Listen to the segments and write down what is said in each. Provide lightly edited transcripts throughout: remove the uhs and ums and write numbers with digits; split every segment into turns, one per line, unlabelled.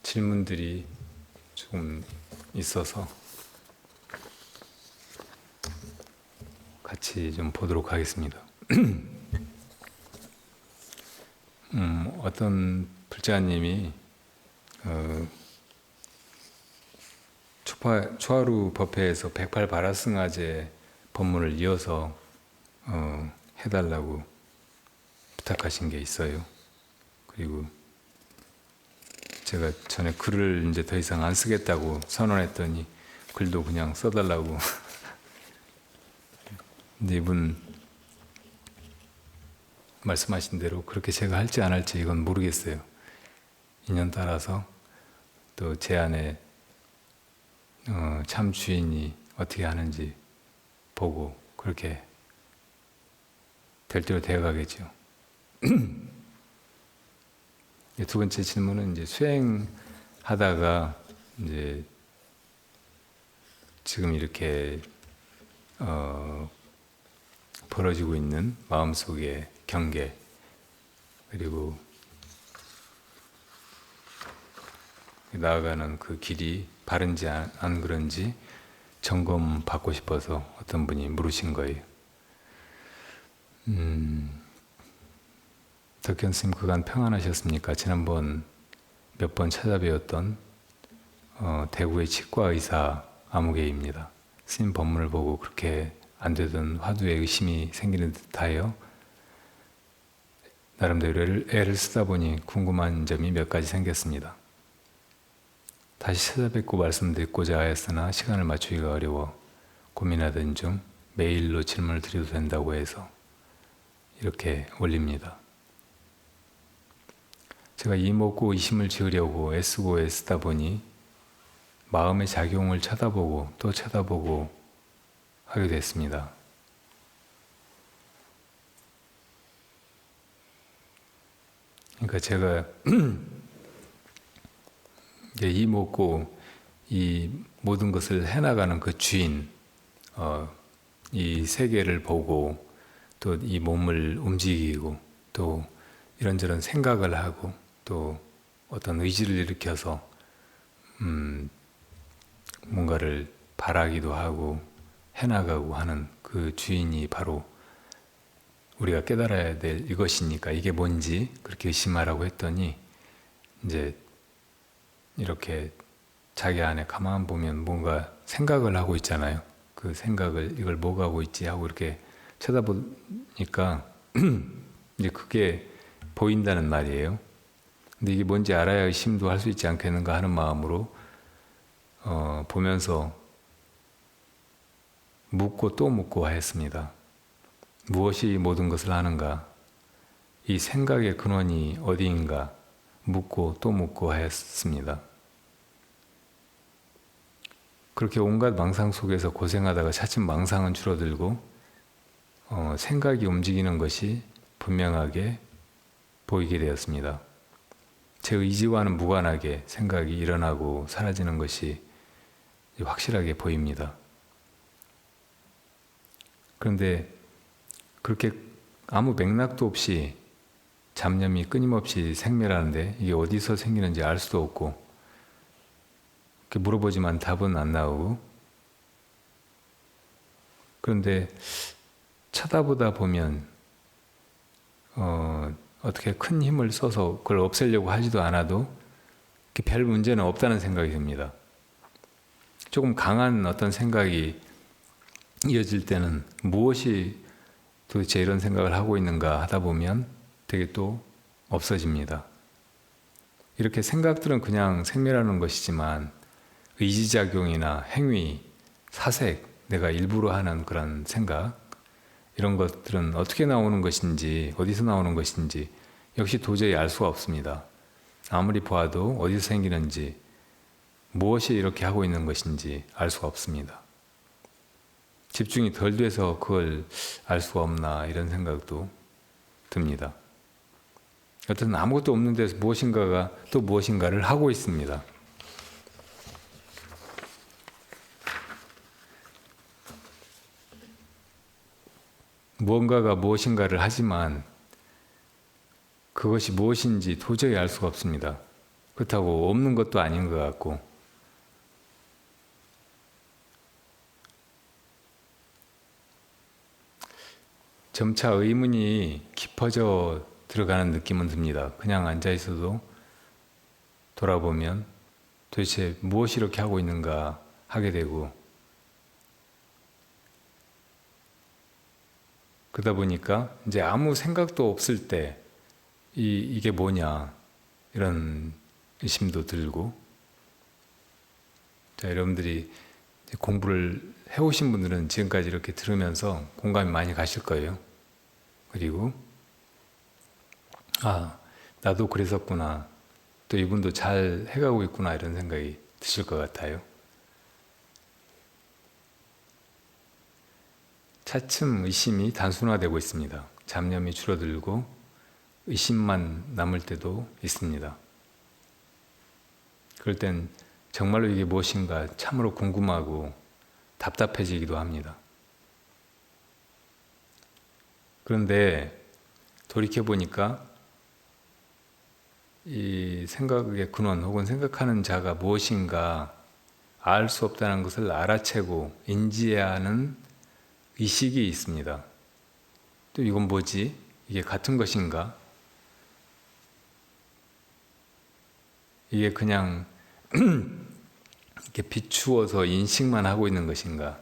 질문들이 조금 있어서 같이 좀 보도록 하겠습니다. 어떤 불자님이 초하루 법회에서 108바라승아제 법문을 이어서 해달라고 부탁하신 게 있어요. 그리고 제가 전에 글을 이제 더 이상 안 쓰겠다고 선언했더니 글도 그냥 써달라고. 근데 이분 말씀하신 대로 그렇게 제가 할지 안 할지 이건 모르겠어요. 인연 따라서 또 제 안에 참 주인이 어떻게 하는지 보고 그렇게 될 대로 되어가겠죠. 두 번째 질문은 이제 수행하다가 이제 지금 이렇게 벌어지고 있는 마음속의 경계, 그리고 나아가는 그 길이 바른지 안 그런지 점검받고 싶어서 어떤 분이 물으신 거예요. 덕현 스님 그간 평안하셨습니까? 지난번 몇 번 찾아뵈었던 대구의 치과 의사 아무개입니다. 스님 법문을 보고 그렇게 안 되던 화두에 의심이 생기는 듯하여 나름대로 애를 쓰다 보니 궁금한 점이 몇 가지 생겼습니다. 다시 찾아뵙고 말씀드리고자 하였으나 시간을 맞추기가 어려워 고민하던 중 메일로 질문을 드려도 된다고 해서 이렇게 올립니다. 제가 이목구 이심을 지으려고 애쓰다 보니 마음의 작용을 쳐다보고 또 쳐다보고 하게 됐습니다. 그러니까 제가 이목구 이 모든 것을 해나가는 그 주인, 이 세계를 보고 또 이 몸을 움직이고 또 이런저런 생각을 하고 또 어떤 의지를 일으켜서 뭔가를 바라기도 하고 해나가고 하는 그 주인이 바로 우리가 깨달아야 될 이것이니까 이게 뭔지 그렇게 의심하라고 했더니 이제 이렇게 자기 안에 가만 보면 뭔가 생각을 하고 있잖아요. 그 생각을 이걸 뭐가 하고 있지 하고 이렇게 쳐다보니까 이제 그게 보인다는 말이에요. 근데 이게 뭔지 알아야 의심도 할 수 있지 않겠는가 하는 마음으로 보면서 묻고 또 묻고 하였습니다. 무엇이 모든 것을 하는가? 이 생각의 근원이 어디인가? 묻고 또 묻고 하였습니다. 그렇게 온갖 망상 속에서 고생하다가 차츰 망상은 줄어들고 생각이 움직이는 것이 분명하게 보이게 되었습니다. 제 의지와는 무관하게 생각이 일어나고 사라지는 것이 확실하게 보입니다. 그런데 그렇게 아무 맥락도 없이 잡념이 끊임없이 생멸하는데 이게 어디서 생기는지 알 수도 없고 이렇게 물어보지만 답은 안 나오고, 그런데 쳐다보다 보면 어떻게 큰 힘을 써서 그걸 없애려고 하지도 않아도 별 문제는 없다는 생각이 듭니다. 조금 강한 어떤 생각이 이어질 때는 무엇이 도대체 이런 생각을 하고 있는가 하다 보면 되게 또 없어집니다. 이렇게 생각들은 그냥 생멸하는 것이지만 의지작용이나 행위, 사색, 내가 일부러 하는 그런 생각, 이런 것들은 어떻게 나오는 것인지, 어디서 나오는 것인지 역시 도저히 알 수가 없습니다. 아무리 보아도 어디서 생기는지, 무엇이 이렇게 하고 있는 것인지 알 수가 없습니다. 집중이 덜 돼서 그걸 알 수가 없나 이런 생각도 듭니다. 어떤 아무것도 없는 데서 무엇인가가 또 무엇인가를 하고 있습니다. 무언가가 무엇인가를 하지만 그것이 무엇인지 도저히 알 수가 없습니다. 그렇다고 없는 것도 아닌 것 같고. 점차 의문이 깊어져 들어가는 느낌은 듭니다. 그냥 앉아 있어도 돌아보면 도대체 무엇이 이렇게 하고 있는가 하게 되고, 그러다 보니까 이제 아무 생각도 없을 때 이게 뭐냐 이런 의심도 들고. 자, 여러분들이 공부를 해오신 분들은 지금까지 이렇게 들으면서 공감이 많이 가실 거예요. 그리고 나도 그랬었구나, 또 이분도 잘 해가고 있구나, 이런 생각이 드실 것 같아요. 차츰 의심이 단순화되고 있습니다. 잡념이 줄어들고 의심만 남을 때도 있습니다. 그럴 땐 정말로 이게 무엇인가 참으로 궁금하고 답답해지기도 합니다. 그런데 돌이켜보니까 이 생각의 근원 혹은 생각하는 자가 무엇인가 알 수 없다는 것을 알아채고 인지해야 하는 의식이 있습니다. 또 이건 뭐지? 이게 같은 것인가? 이게 그냥 이렇게 비추어서 인식만 하고 있는 것인가?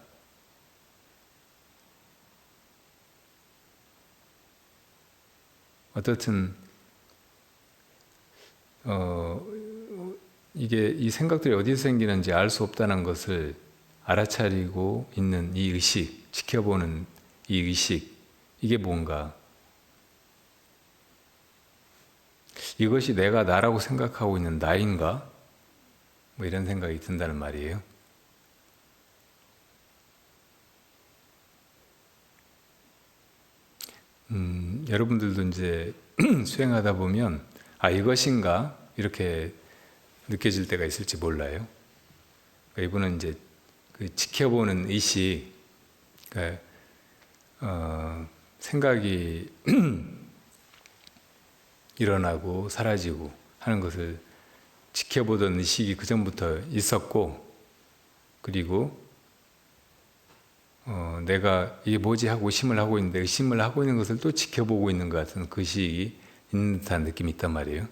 어떻든 이게 이 생각들이 어디서 생기는지 알 수 없다는 것을 알아차리고 있는 이 의식, 지켜보는 이 의식, 이게 뭔가? 이것이 내가 나라고 생각하고 있는 나인가? 뭐 이런 생각이 든다는 말이에요. 여러분들도 이제 수행하다 보면 이것인가? 이렇게 느껴질 때가 있을지 몰라요. 그러니까 이분은 이제 그 지켜보는 의식, 그러니까 생각이 일어나고 사라지고 하는 것을 지켜보던 의식이 그 전부터 있었고, 그리고 내가 이게 뭐지 하고 의심을 하고 있는데 의심을 하고 있는 것을 또 지켜보고 있는 것 같은 그 의식이 있는 듯한 느낌이 있단 말이에요.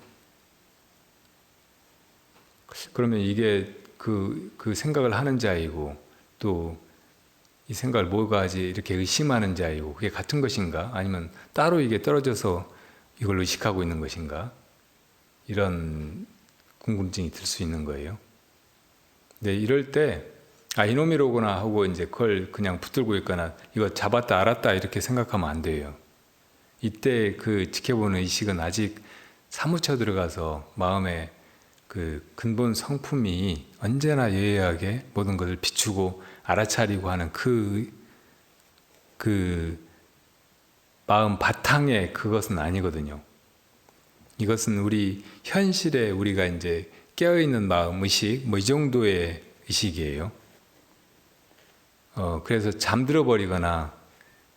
그러면 이게 그 생각을 하는 자이고 또 이 생각을 뭐가 하지 이렇게 의심하는 자이고 그게 같은 것인가? 아니면 따로 이게 떨어져서 이걸 의식하고 있는 것인가? 이런 궁금증이 들 수 있는 거예요. 근데 이럴 때 이놈이로구나 하고 이제 그걸 그냥 붙들고 있거나 이거 잡았다 알았다 이렇게 생각하면 안 돼요. 이때 그 지켜보는 의식은 아직 사무쳐 들어가서 마음에 그 근본 성품이 언제나 예의하게 모든 것을 비추고 알아차리고 하는 그 마음 바탕에 그것은 아니거든요. 이것은 우리 현실에 우리가 이제 깨어있는 마음 의식, 뭐 이 정도의 의식이에요. 그래서 잠들어 버리거나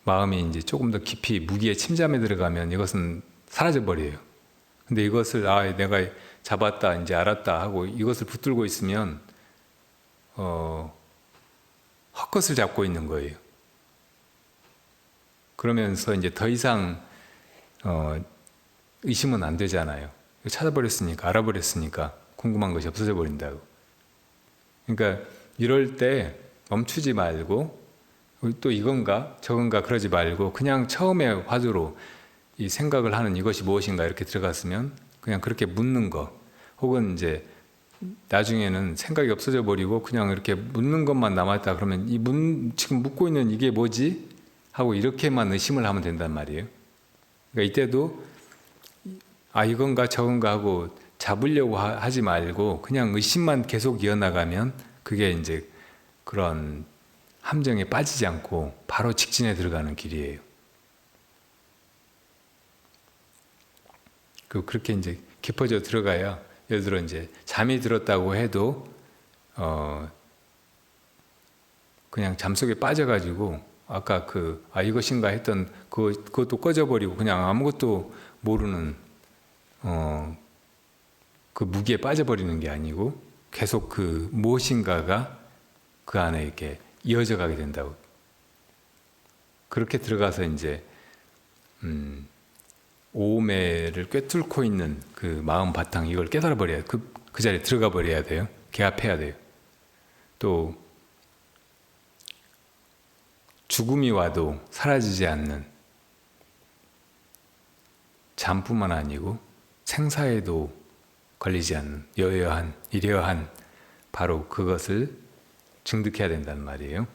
마음이 이제 조금 더 깊이 무기에 침잠에 들어가면 이것은 사라져 버려요. 근데 이것을 내가 잡았다, 이제 알았다 하고 이것을 붙들고 있으면 헛것을 잡고 있는 거예요. 그러면서 이제 더 이상 의심은 안 되잖아요. 찾아버렸으니까, 알아버렸으니까 궁금한 것이 없어져 버린다고. 그러니까 이럴 때 멈추지 말고 또 이건가 저건가 그러지 말고 그냥 처음에 화두로 이 생각을 하는 이것이 무엇인가 이렇게 들어갔으면 그냥 그렇게 묻는 거, 혹은 이제 나중에는 생각이 없어져 버리고 그냥 이렇게 묻는 것만 남았다 그러면 지금 묻고 있는 이게 뭐지? 하고 이렇게만 의심을 하면 된단 말이에요. 그러니까 이때도 이건가 저건가 하고 잡으려고 하지 말고 그냥 의심만 계속 이어나가면 그게 이제 그런 함정에 빠지지 않고 바로 직진에 들어가는 길이에요. 그렇게 이제 깊어져 들어가야, 예를 들어 이제 잠이 들었다고 해도 그냥 잠속에 빠져가지고 아까 이것인가 했던 그것도 꺼져버리고 그냥 아무것도 모르는 그 무기에 빠져버리는 게 아니고 계속 그 무엇인가가 그 안에 이렇게 이어져 가게 된다고. 그렇게 들어가서 이제 오매를 꿰뚫고 있는 그 마음 바탕, 이걸 깨달아 버려야, 그 자리에 들어가 버려야 돼요. 개합해야 돼요. 또 죽음이 와도 사라지지 않는 잠뿐만 아니고 생사에도 걸리지 않는 여여한, 이려한 바로 그것을 증득해야 된다는 말이에요.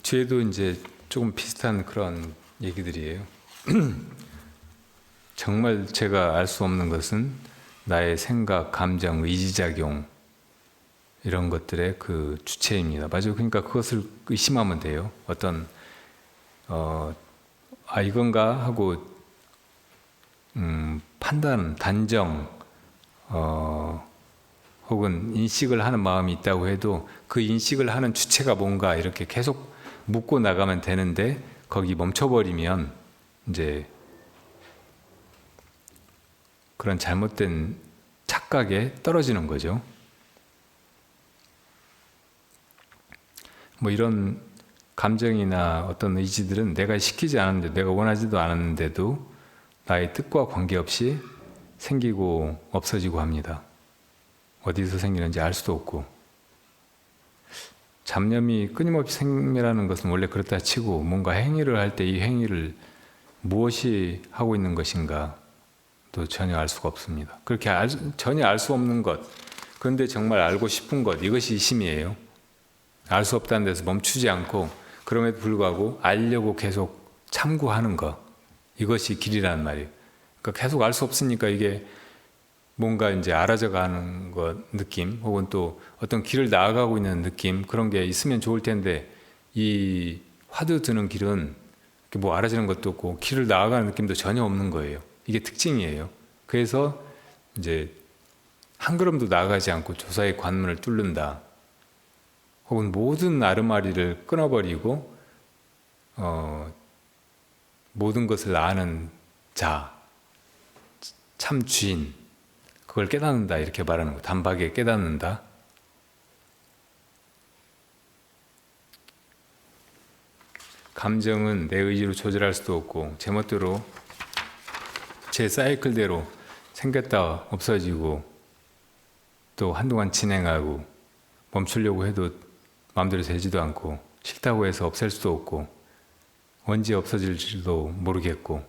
뒤에도 이제 조금 비슷한 그런 얘기들이에요. 정말 제가 알 수 없는 것은 나의 생각, 감정, 의지작용 이런 것들의 그 주체입니다. 맞아요. 그러니까 그것을 의심하면 돼요. 어떤 이건가 하고 판단, 단정 혹은 인식을 하는 마음이 있다고 해도 그 인식을 하는 주체가 뭔가 이렇게 계속 묻고 나가면 되는데 거기 멈춰버리면 이제 그런 잘못된 착각에 떨어지는 거죠. 뭐 이런 감정이나 어떤 의지들은 내가 시키지 않았는데, 내가 원하지도 않았는데도 나의 뜻과 관계없이 생기고 없어지고 합니다. 어디서 생기는지 알 수도 없고. 잡념이 끊임없이 생겨나는 것은 원래 그렇다 치고 뭔가 행위를 할 때 이 행위를 무엇이 하고 있는 것인가 또 전혀 알 수가 없습니다. 그렇게 전혀 알 수 없는 것, 그런데 정말 알고 싶은 것, 이것이 심이에요. 알 수 없다는 데서 멈추지 않고 그럼에도 불구하고 알려고 계속 참고하는 것, 이것이 길이라는 말이에요. 그러니까 계속 알 수 없으니까 이게 뭔가 이제 알아져 가는 것 느낌, 혹은 또 어떤 길을 나아가고 있는 느낌, 그런 게 있으면 좋을 텐데 이 화두 드는 길은 뭐 알아지는 것도 없고 길을 나아가는 느낌도 전혀 없는 거예요. 이게 특징이에요. 그래서 이제 한 걸음도 나아가지 않고 조사의 관문을 뚫는다. 혹은 모든 아르마리를 끊어버리고 모든 것을 아는 자, 참 주인, 그걸 깨닫는다 이렇게 말하는 거. 단박에 깨닫는다. 감정은 내 의지로 조절할 수도 없고 제멋대로 제 사이클대로 생겼다 없어지고 또 한동안 진행하고 멈추려고 해도 마음대로 되지도 않고 싫다고 해서 없앨 수도 없고 언제 없어질지도 모르겠고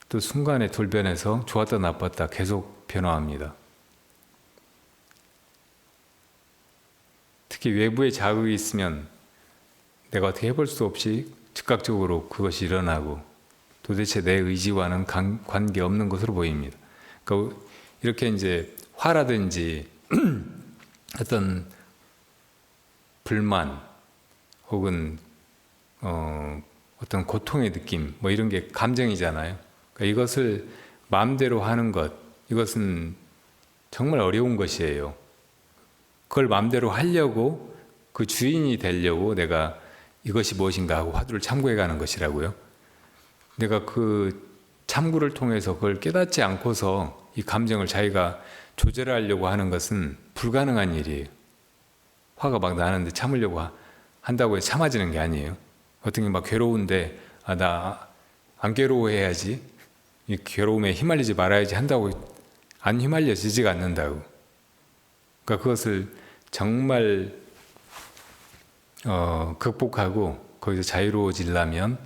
또 순간에 돌변해서 좋았다 나빴다 계속 변화합니다. 특히 외부의 자극이 있으면 내가 어떻게 해볼 수 없이 즉각적으로 그것이 일어나고 도대체 내 의지와는 관계없는 것으로 보입니다. 그러니까 이렇게 이제 화라든지 어떤 불만 혹은 어떤 고통의 느낌 뭐 이런 게 감정이잖아요. 그러니까 이것을 마음대로 하는 것, 이것은 정말 어려운 것이에요. 그걸 마음대로 하려고 그 주인이 되려고 내가 이것이 무엇인가 하고 화두를 참고해 가는 것이라고요. 내가 그 참고를 통해서 그걸 깨닫지 않고서 이 감정을 자기가 조절하려고 하는 것은 불가능한 일이에요. 화가 막 나는데 참으려고 한다고 해서 참아지는 게 아니에요. 어떤 게 막 괴로운데 나 안 괴로워해야지, 이 괴로움에 휘말리지 말아야지 한다고 안 휘말려지지가 않는다고. 그러니까 그것을 정말 극복하고 거기서 자유로워지려면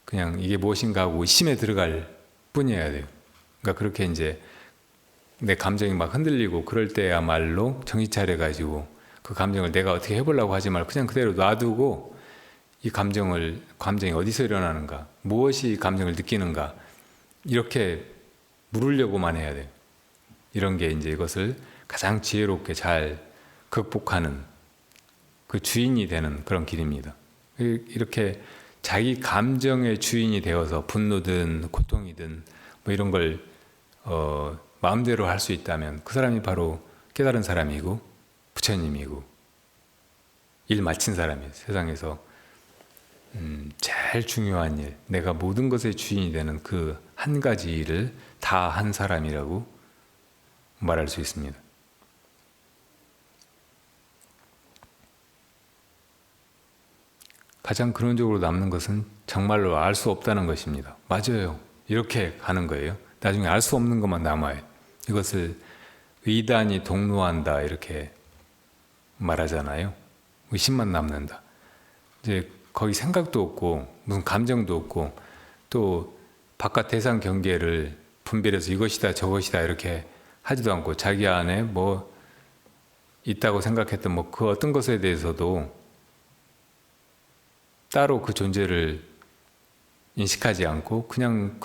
그냥 이게 무엇인가 하고 의심에 들어갈 뿐이어야 돼요. 그러니까 그렇게 이제 내 감정이 막 흔들리고 그럴 때야말로 정신 차려가지고 그 감정을 내가 어떻게 해보려고 하지 말고 그냥 그대로 놔두고 이 감정이 어디서 일어나는가, 무엇이 이 감정을 느끼는가, 이렇게 물으려고만 해야 돼요. 이런 게 이제 이것을 가장 지혜롭게 잘 극복하는 그 주인이 되는 그런 길입니다. 이렇게 자기 감정의 주인이 되어서 분노든 고통이든 뭐 이런 걸 마음대로 할 수 있다면 그 사람이 바로 깨달은 사람이고, 부처님이고 일 마친 사람이에요. 세상에서 제일 중요한 일, 내가 모든 것의 주인이 되는 그 한 가지 일을 다 한 사람이라고 말할 수 있습니다. 가장 근원적으로 남는 것은 정말로 알 수 없다는 것입니다. 맞아요. 이렇게 가는 거예요. 나중에 알 수 없는 것만 남아요. 이것을 의단이 동로한다 이렇게 말하잖아요. 의심만 남는다. 이제 거기 생각도 없고 무슨 감정도 없고 또 바깥 대상 경계를 분별해서 이것이다 저것이다 이렇게 하지도 않고 자기 안에 뭐 있다고 생각했던 뭐 그 어떤 것에 대해서도 따로 그 존재를 인식하지 않고 그냥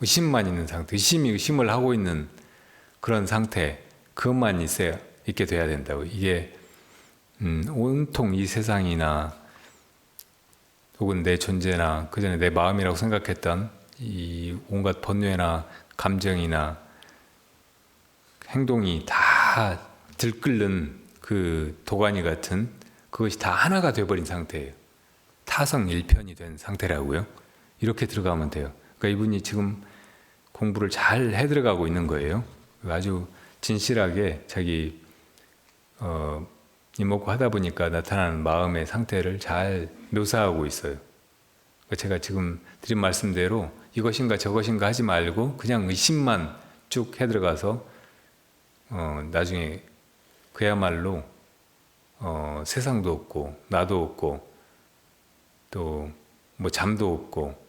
의심만 있는 상태, 의심이 의심을 하고 있는 그런 상태, 그것만 있게 돼야 된다고. 이게 온통 이 세상이나 혹은 내 존재나 그전에 내 마음이라고 생각했던 이 온갖 번뇌나 감정이나 행동이 다 들끓는 그 도가니 같은 그것이 다 하나가 돼버린 상태예요. 타성일편이 된 상태라고요. 이렇게 들어가면 돼요. 그러니까 이분이 지금 공부를 잘 해들어가고 있는 거예요. 아주 진실하게 자기 이목구 하다 보니까 나타나는 마음의 상태를 잘 묘사하고 있어요. 그러니까 제가 지금 드린 말씀대로 이것인가 저것인가 하지 말고 그냥 의심만 쭉 해들어가서 나중에 그야말로 세상도 없고 나도 없고 또 뭐 잠도 없고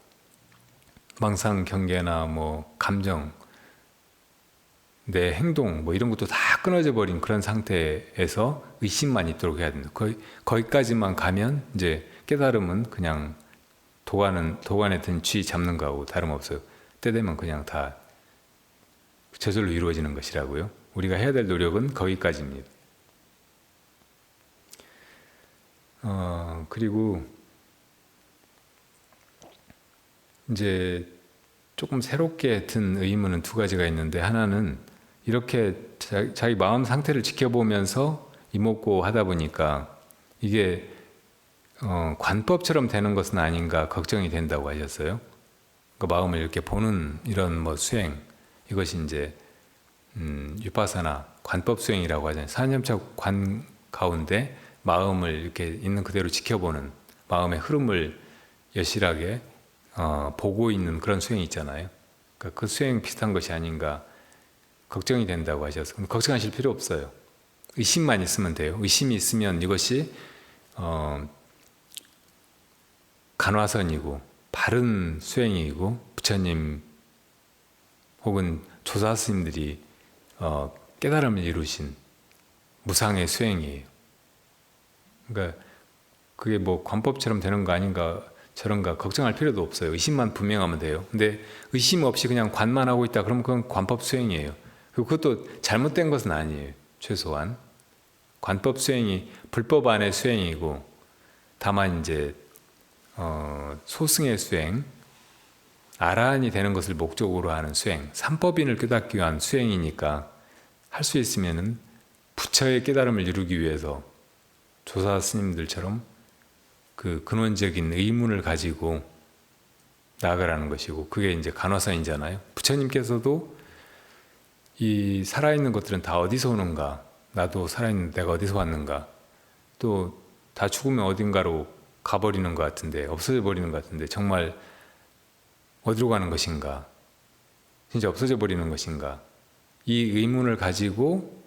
망상 경계나 뭐 감정 내 행동 뭐 이런 것도 다 끊어져 버린 그런 상태에서 의심만 있도록 해야 된다. 거기까지만 가면 이제 깨달음은 그냥 도관에 든 쥐 잡는 거하고 다름없어요. 때 되면 그냥 다 저절로 이루어지는 것이라고요. 우리가 해야 될 노력은 거기까지입니다. 그리고 이제 조금 새롭게 든 의문은 두 가지가 있는데, 하나는 이렇게 자기 마음 상태를 지켜보면서 이목고 하다 보니까 이게 관법처럼 되는 것은 아닌가 걱정이 된다고 하셨어요. 그 마음을 이렇게 보는 이런 뭐 수행, 이것이 이제 위파사나 관법 수행이라고 하잖아요. 사념적 관 가운데 마음을 이렇게 있는 그대로 지켜보는, 마음의 흐름을 여실하게 보고 있는 그런 수행이 있잖아요. 그러니까 그 수행 비슷한 것이 아닌가 걱정이 된다고 하셔서, 걱정하실 필요 없어요. 의심만 있으면 돼요. 의심이 있으면 이것이 간화선이고 바른 수행이고 부처님 혹은 조사 스님들이 깨달음을 이루신 무상의 수행이에요. 그러니까 그게 뭐 관법처럼 되는 거 아닌가 저런가 걱정할 필요도 없어요. 의심만 분명하면 돼요. 근데 의심 없이 그냥 관만 하고 있다 그러면 그건 관법 수행이에요. 그것도 잘못된 것은 아니에요. 최소한 관법 수행이 불법 안의 수행이고, 다만 이제 소승의 수행, 아라한이 되는 것을 목적으로 하는 수행, 삼법인을 깨닫기 위한 수행이니까 할 수 있으면은 부처의 깨달음을 이루기 위해서 조사 스님들처럼 그 근원적인 의문을 가지고 나아가라는 것이고, 그게 이제 간화선이잖아요. 부처님께서도 이 살아있는 것들은 다 어디서 오는가, 나도 살아있는 내가 어디서 왔는가, 또 다 죽으면 어딘가로 가버리는 것 같은데, 없어져 버리는 것 같은데 정말 어디로 가는 것인가, 진짜 없어져 버리는 것인가, 이 의문을 가지고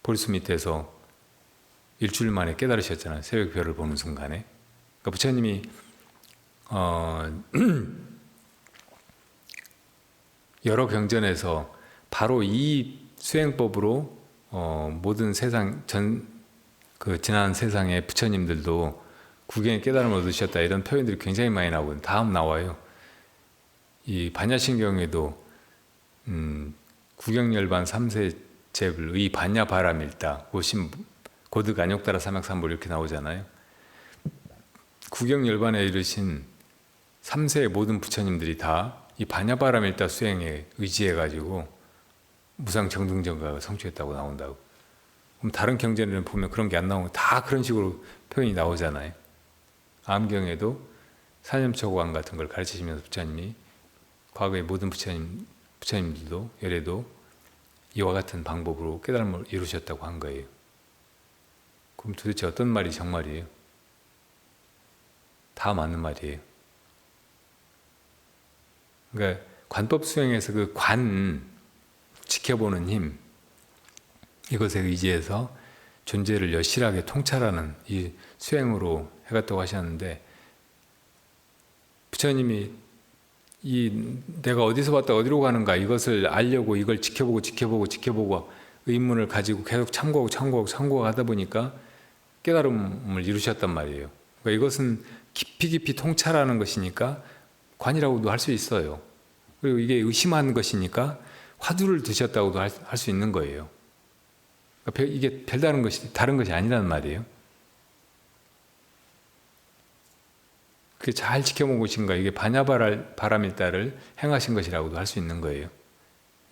볼수 밑에서 일주일 만에 깨달으셨잖아요. 새벽별을 보는 순간에. 그러니까 부처님이 여러 경전에서 바로 이 수행법으로 모든 세상 지난 세상의 부처님들도 구경의 깨달음을 얻으셨다, 이런 표현들이 굉장히 많이 나오거든요. 다음 나와요. 이 반야신경에도 구경열반 3세 제불 의 반야바람일다 오심 고득 안욕따라 삼약삼불 이렇게 나오잖아요. 구경열반에 이르신 3세의 모든 부처님들이 다 이 반야바람일다 수행에 의지해가지고 무상정등정가가 성취했다고 나온다고. 그럼 다른 경전에는 보면 그런 게 안 나오고 다 그런 식으로 표현이 나오잖아요. 암경에도 사념초관 같은 걸 가르치시면서 부처님이 과거의 모든 부처님들도 열애도 이와 같은 방법으로 깨달음을 이루셨다고 한 거예요. 그럼 도대체 어떤 말이 정말이에요? 다 맞는 말이에요. 그러니까 관법 수행에서 그 관, 지켜보는 힘, 이것에 의지해서 존재를 여실하게 통찰하는 이 수행으로 해갔다고 하셨는데, 부처님이 내가 어디서 왔다 어디로 가는가 이것을 알려고 이걸 지켜보고 의문을 가지고 계속 참고하고 하다 보니까 깨달음을 이루셨단 말이에요. 그러니까 이것은 깊이 통찰하는 것이니까 관이라고도 할 수 있어요. 그리고 이게 의심한 것이니까 화두를 드셨다고도 할 수 있는 거예요. 그러니까 이게 별다른 것이 다른 것이 아니라는 말이에요. 그게 잘 지켜본 것인가, 이게 반야바람일다를 행하신 것이라고도 할 수 있는 거예요.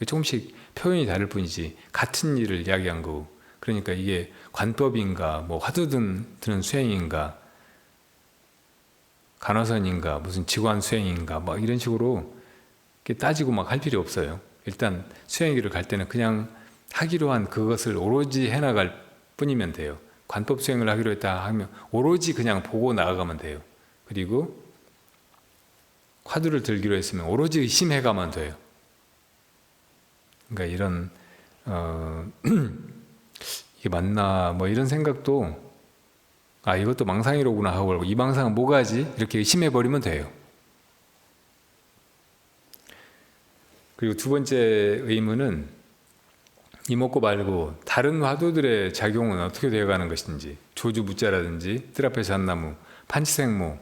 조금씩 표현이 다를 뿐이지 같은 일을 이야기한 거고, 그러니까 이게 관법인가, 뭐 화두 드는 수행인가, 간화선인가, 무슨 지관 수행인가, 막 이런 식으로 따지고 막 할 필요 없어요. 일단 수행의 길을 갈 때는 그냥 하기로 한 그것을 오로지 해나갈 뿐이면 돼요. 관법 수행을 하기로 했다 하면 오로지 그냥 보고 나아가면 돼요. 그리고 화두를 들기로 했으면 오로지 의심해가면 돼요. 그러니까 이런 이게 맞나 뭐 이런 생각도 이것도 망상이로구나 하고 이 망상은 뭐가지? 이렇게 의심해버리면 돼요. 그리고 두 번째 의문은 이목구 말고 다른 화두들의 작용은 어떻게 되어가는 것인지, 조주무자라든지 뜰앞에서 판치생모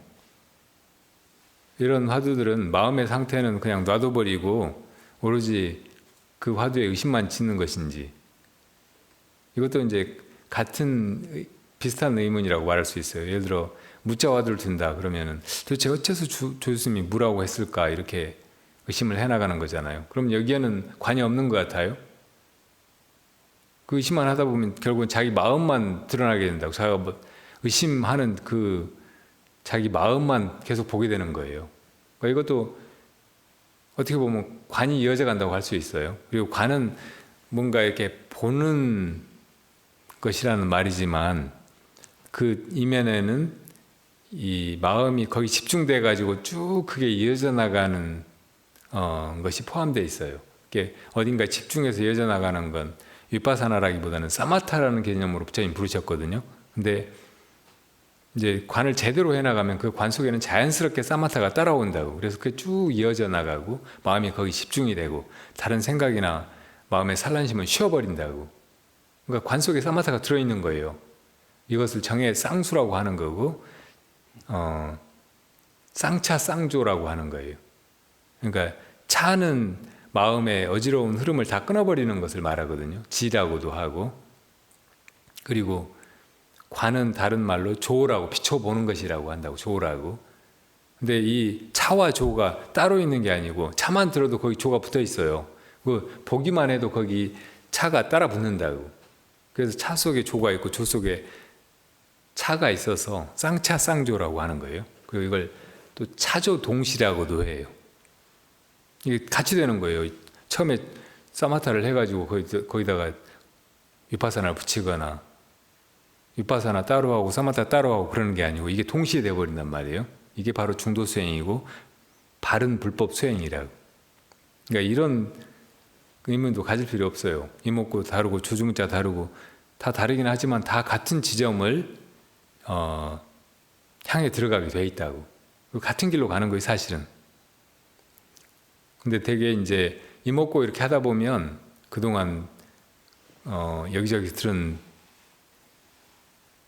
이런 화두들은 마음의 상태는 그냥 놔둬버리고 오로지 그 화두에 의심만 짓는 것인지, 이것도 이제 같은 비슷한 의문이라고 말할 수 있어요. 예를 들어 무자 화두를 든다 그러면은 도대체 어째서 조스님이 무라고 했을까 이렇게 의심을 해나가는 거잖아요. 그럼 여기에는 관이 없는 것 같아요. 그 의심만 하다 보면 결국은 자기 마음만 드러나게 된다고. 자기가 뭐 의심하는 그 자기 마음만 계속 보게 되는 거예요. 그러니까 이것도 어떻게 보면 관이 이어져 간다고 할 수 있어요. 그리고 관은 뭔가 이렇게 보는 것이라는 말이지만 그 이면에는 이 마음이 거기 집중돼 가지고 쭉 그게 이어져 나가는 것이 포함되어 있어요. 이게 어딘가 집중해서 이어져 나가는 건 위파사나라기보다는 사마타라는 개념으로 부처님 부르셨거든요. 근데 이제 관을 제대로 해나가면 그 관 속에는 자연스럽게 사마타가 따라온다고. 그래서 그게 쭉 이어져 나가고 마음이 거기 집중이 되고 다른 생각이나 마음의 산란심은 쉬어버린다고. 그러니까 관 속에 사마타가 들어있는 거예요. 이것을 정의 쌍수라고 하는 거고 쌍차 쌍조라고 하는 거예요. 그러니까 차는 마음의 어지러운 흐름을 다 끊어버리는 것을 말하거든요. 지라고도 하고. 그리고 관은 다른 말로 조라고, 비춰보는 것이라고 한다고, 조라고. 근데 이 차와 조가 따로 있는 게 아니고 차만 들어도 거기 조가 붙어 있어요. 그 보기만 해도 거기 차가 따라 붙는다고. 그래서 차 속에 조가 있고 조 속에 차가 있어서 쌍차 쌍조라고 하는 거예요. 그리고 이걸 또 차조동시라고도 해요. 이게 같이 되는 거예요. 처음에 사마타를 해가지고 거기다가 위파사나를 붙이거나 위파사나 따로 하고 사마타 따로 하고 그러는 게 아니고 이게 동시에 돼버린단 말이에요. 이게 바로 중도 수행이고 바른 불법 수행이라고. 그러니까 이런 의문도 가질 필요 없어요. 이목구 다르고 조중자 다르고 다 다르긴 하지만 다 같은 지점을 향해 들어가게 돼 있다고. 같은 길로 가는 거예요, 사실은. 근데 되게 이제 이목구 이렇게 하다 보면 그동안 여기저기 들은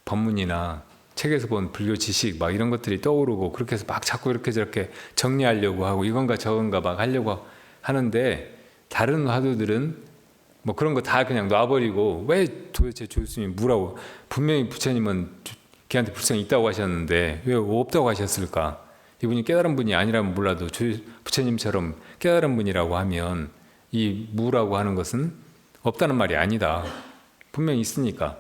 법문이나 책에서 본 불교 지식 막 이런 것들이 떠오르고 그렇게 해서 막 자꾸 이렇게 저렇게 정리하려고 하고 이건가 저건가 막 하려고 하는데 다른 화두들은 뭐 그런 거 다 그냥 놔버리고 왜 도대체 조스님이 뭐라고 분명히 부처님은 걔한테 불성이 있다고 하셨는데 왜 없다고 하셨을까? 이분이 깨달은 분이 아니라면 몰라도 부처님처럼 깨달은 분이라고 하면 이 무라고 하는 것은 없다는 말이 아니다. 분명히 있으니까.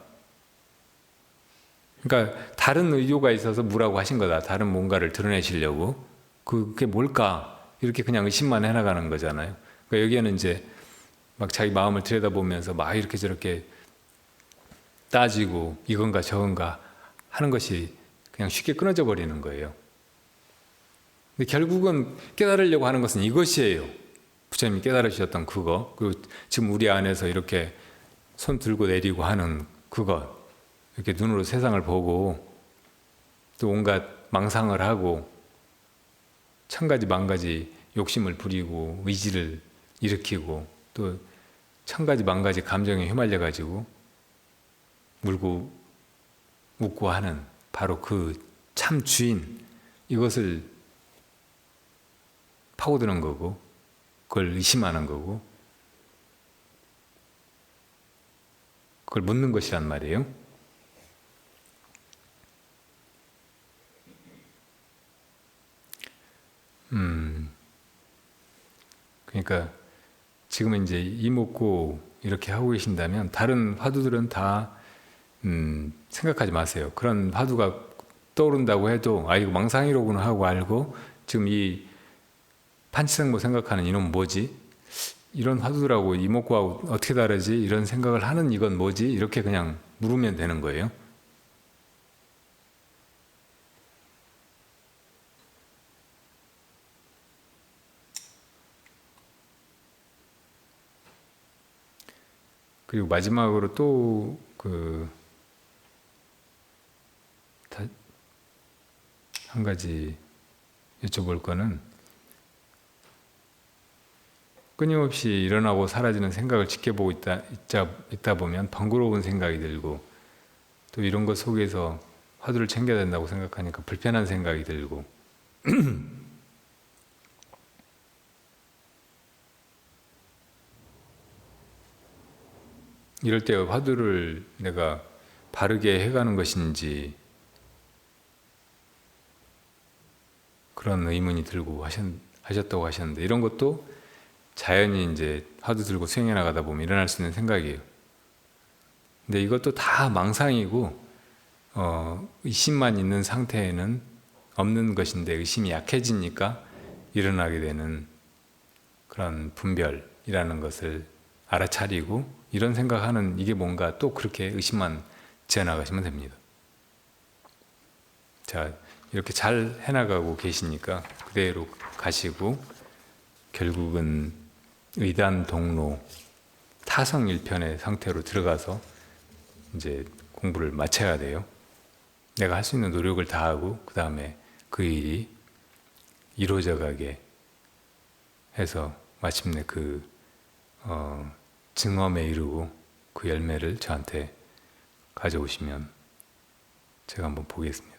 그러니까 다른 의도가 있어서 무라고 하신 거다. 다른 뭔가를 드러내시려고. 그게 뭘까? 이렇게 그냥 의심만 해나가는 거잖아요. 그러니까 여기에는 이제 막 자기 마음을 들여다보면서 막 이렇게 저렇게 따지고 이건가 저건가 하는 것이 그냥 쉽게 끊어져 버리는 거예요. 근데 결국은 깨달으려고 하는 것은 이것이에요. 부처님이 깨달으셨던 그거, 그리고 지금 우리 안에서 이렇게 손 들고 내리고 하는 그것, 이렇게 눈으로 세상을 보고 또 온갖 망상을 하고 천가지 만가지 욕심을 부리고 의지를 일으키고 또 천가지 만가지 감정에 휘말려 가지고 울고 웃고 하는 바로 그 참 주인, 이것을 파고드는 거고 그걸 의심하는 거고 그걸 묻는 것이란 말이에요. 그러니까 지금 이제 이목구 이렇게 하고 계신다면 다른 화두들은 다 생각하지 마세요. 그런 화두가 떠오른다고 해도 아 이거 망상이로구나 하고 알고 지금 이 판치생모 생각하는 이놈 뭐지? 이런 화두들하고 이목구하고 어떻게 다르지? 이런 생각을 하는 이건 뭐지? 이렇게 그냥 물으면 되는 거예요. 그리고 마지막으로 또 한 가지 여쭤볼 거는 끊임없이 일어나고 사라지는 생각을 지켜보고 있다 보면 번거로운 생각이 들고 또 이런 것 속에서 화두를 챙겨야 된다고 생각하니까 불편한 생각이 들고 이럴 때 화두를 내가 바르게 해가는 것인지 그런 의문이 들고 하셨다고 하셨는데 이런 것도 자연히 이제 화두 들고 수행해 나가다 보면 일어날 수 있는 생각이에요. 근데 이것도 다 망상이고 의심만 있는 상태에는 없는 것인데 의심이 약해지니까 일어나게 되는 그런 분별이라는 것을 알아차리고 이런 생각하는 이게 뭔가 또 그렇게 의심만 지어나가시면 됩니다. 자, 이렇게 잘 해나가고 계시니까 그대로 가시고 결국은 의단 동로 타성일편의 상태로 들어가서 이제 공부를 마쳐야 돼요. 내가 할 수 있는 노력을 다하고 그 다음에 그 일이 이루어져 가게 해서 마침내 그 증엄에 이르고 그 열매를 저한테 가져오시면 제가 한번 보겠습니다.